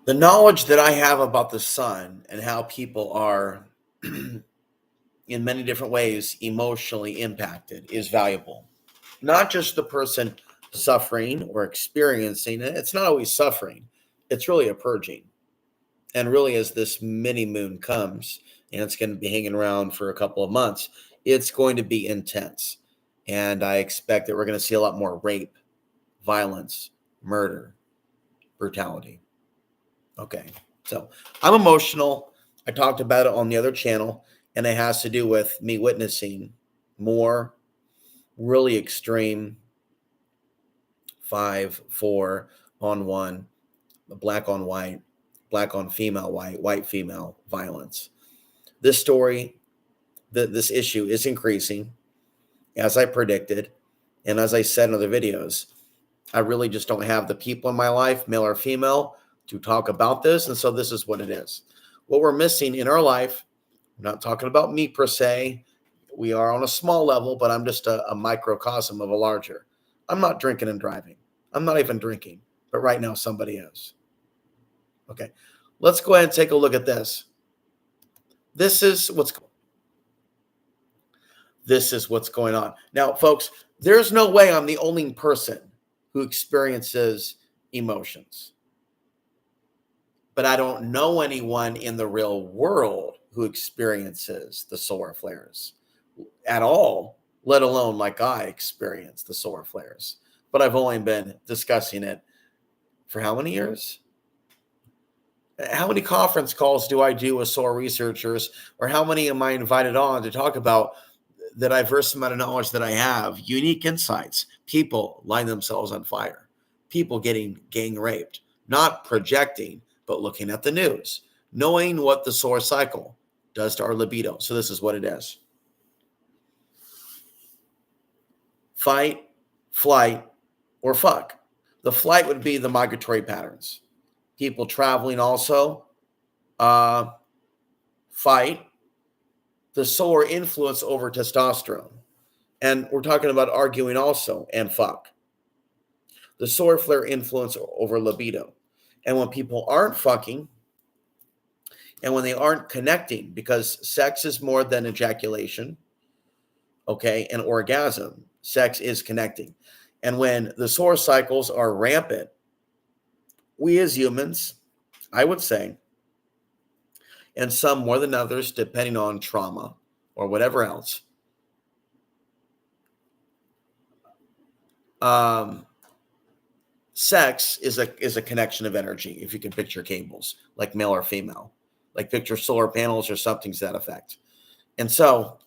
The knowledge that I have about the sun and how people are in many different ways emotionally impacted is valuable. Not just the person suffering or experiencing it. It's not always suffering. It's really a purging. And really, as this mini moon comes, and it's going to be hanging around for a couple of months, it's going to be intense. And I expect that we're going to see a lot more rape, violence, murder, brutality. Okay. So I'm emotional. I talked about it on the other channel, and it has to do with me witnessing more really extreme 5, 4 on one, black on white, black on female, white female violence. This story, this issue is increasing as I predicted. And as I said in other videos, I really just don't have the people in my life, male or female, to talk about this. And so this is what it is. What we're missing in our life, I'm not talking about me per se. We are on a small level, but I'm just a microcosm of a larger. I'm not drinking and driving. I'm not even drinking, but right now somebody is. Okay, let's go ahead and take a look at this. This is what's going on. Now, folks, there's no way I'm the only person who experiences emotions. But I don't know anyone in the real world who experiences the solar flares at all, let alone like I experienced the solar flares. But I've only been discussing it for how many years? How many conference calls do I do with solar researchers, or how many am I invited on to talk about the diverse amount of knowledge that I have, unique insights, people lighting themselves on fire, people getting gang raped, not projecting, but looking at the news, knowing what the solar cycle does to our libido. So this is what it is. Fight, flight, or fuck. The flight would be the migratory patterns. People traveling also. Fight, the solar influence over testosterone. And we're talking about arguing also, and fuck. The solar flare influence over libido. And when people aren't fucking, and when they aren't connecting, because sex is more than ejaculation, okay, and orgasm, sex is connecting. And when the solar cycles are rampant, we as humans, I would say, and some more than others, depending on trauma or whatever else, sex is a connection of energy. If you can picture cables, like male or female, like picture solar panels or something to that effect. And so,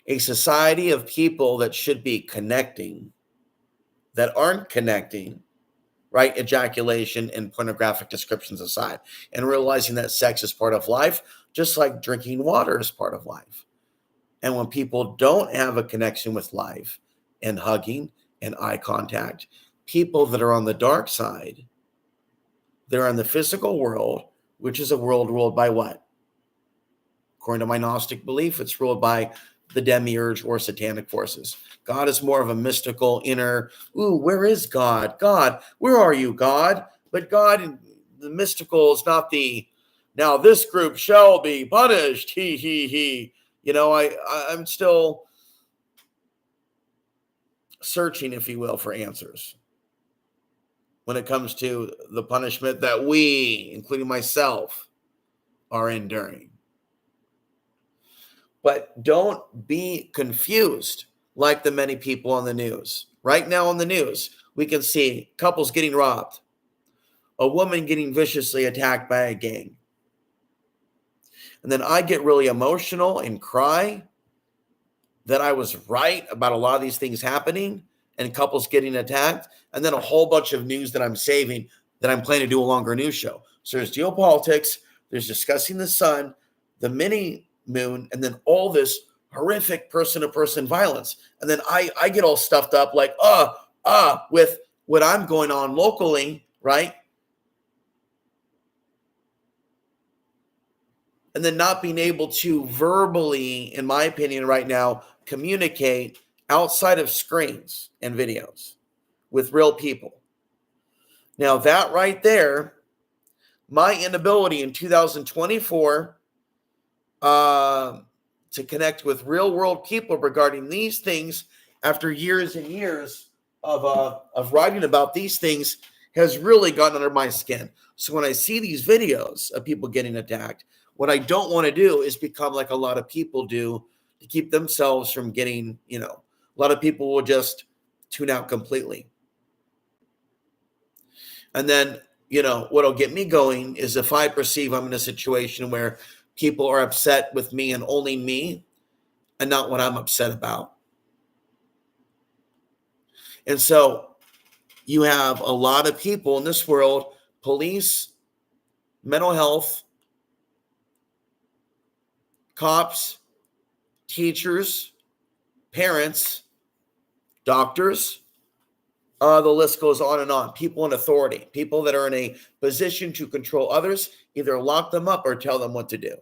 a society of people that should be connecting, that aren't connecting, right? Ejaculation and pornographic descriptions aside, and realizing that sex is part of life, just like drinking water is part of life. And when people don't have a connection with life and hugging and eye contact, people that are on the dark side, they're in the physical world, which is a world ruled by what? According to my Gnostic belief, it's ruled by the demiurge or satanic forces. God is more of a mystical inner, where is God? God, where are you, God? But God, the mystical is not the, now this group shall be punished, he. You know, I'm still searching, if you will, for answers when it comes to the punishment that we, including myself, are enduring. But don't be confused like the many people on the news. Right now on the news, we can see couples getting robbed, a woman getting viciously attacked by a gang. And then I get really emotional and cry that I was right about a lot of these things happening and couples getting attacked. And then a whole bunch of news that I'm saving that I'm planning to do a longer news show. So there's geopolitics, there's discussing the sun, the mini moon, and then all this horrific person-to-person violence. And then I get all stuffed up like, with what I'm going on locally, right? And then not being able to verbally, in my opinion right now, communicate outside of screens and videos with real people. Now, that right there, my inability in 2024 to connect with real world people regarding these things after years and years of writing about these things has really gotten under my skin. So when I see these videos of people getting attacked, what I don't want to do is become like a lot of people do to keep themselves from getting, a lot of people will just tune out completely. And then, what'll get me going is if I perceive I'm in a situation where people are upset with me and only me and not what I'm upset about. And so you have a lot of people in this world, police, mental health, cops, teachers, parents, doctors, the list goes on and on. People in authority, people that are in a position to control others, either lock them up or tell them what to do.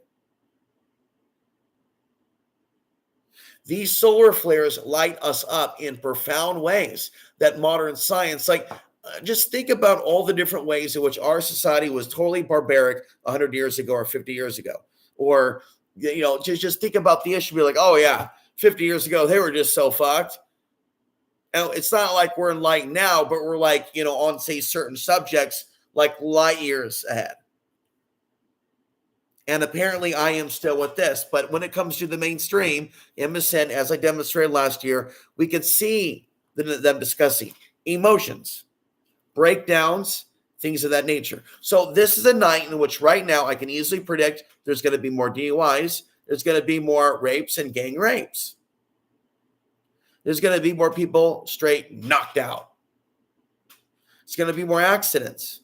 These solar flares light us up in profound ways that modern science, just think about all the different ways in which our society was totally barbaric 100 years ago or 50 years ago. Or, just think about the issue. Be like, oh, yeah, 50 years ago, they were just so fucked. Now, it's not like we're enlightened now, but we're on, say, certain subjects, like light years ahead. And apparently I am still with this. But when it comes to the mainstream, MSN, as I demonstrated last year, we could see them discussing emotions, breakdowns, things of that nature. So this is a night in which right now I can easily predict there's going to be more DUIs. There's going to be more rapes and gang rapes. There's going to be more people straight knocked out. It's going to be more accidents.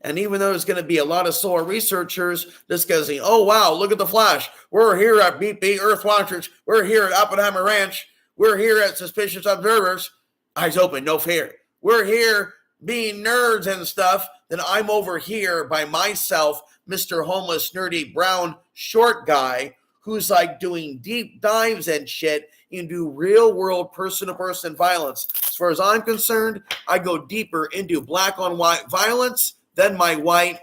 And even though there's going to be a lot of solar researchers discussing, oh, wow, look at the flash. We're here at BP Earth Watchers. We're here at Oppenheimer Ranch. We're here at Suspicious Observers. Eyes open, no fear. We're here being nerds and stuff. Then I'm over here by myself, Mr. Homeless, nerdy, brown, short guy who's doing deep dives and shit into real world person-to-person violence. As far as I'm concerned, I go deeper into black on white violence than my white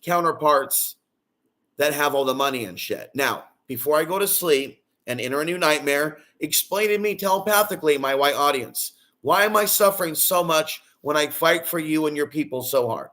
counterparts that have all the money and shit. Now, before I go to sleep and enter a new nightmare, explain to me telepathically, my white audience, why am I suffering so much when I fight for you and your people so hard?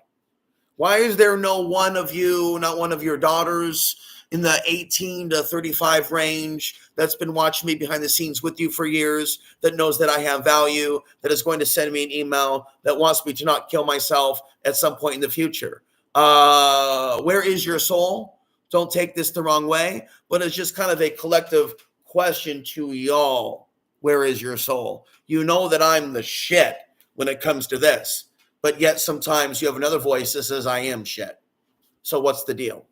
Why is there no one of you, not one of your daughters in the 18 to 35 range that's been watching me behind the scenes with you for years, that knows that I have value, that is going to send me an email, that wants me to not kill myself at some point in the future? Where is your soul? Don't take this the wrong way, but it's just kind of a collective question to y'all. Where is your soul? You know that I'm the shit when it comes to this, but yet sometimes you have another voice that says I am shit. So what's the deal?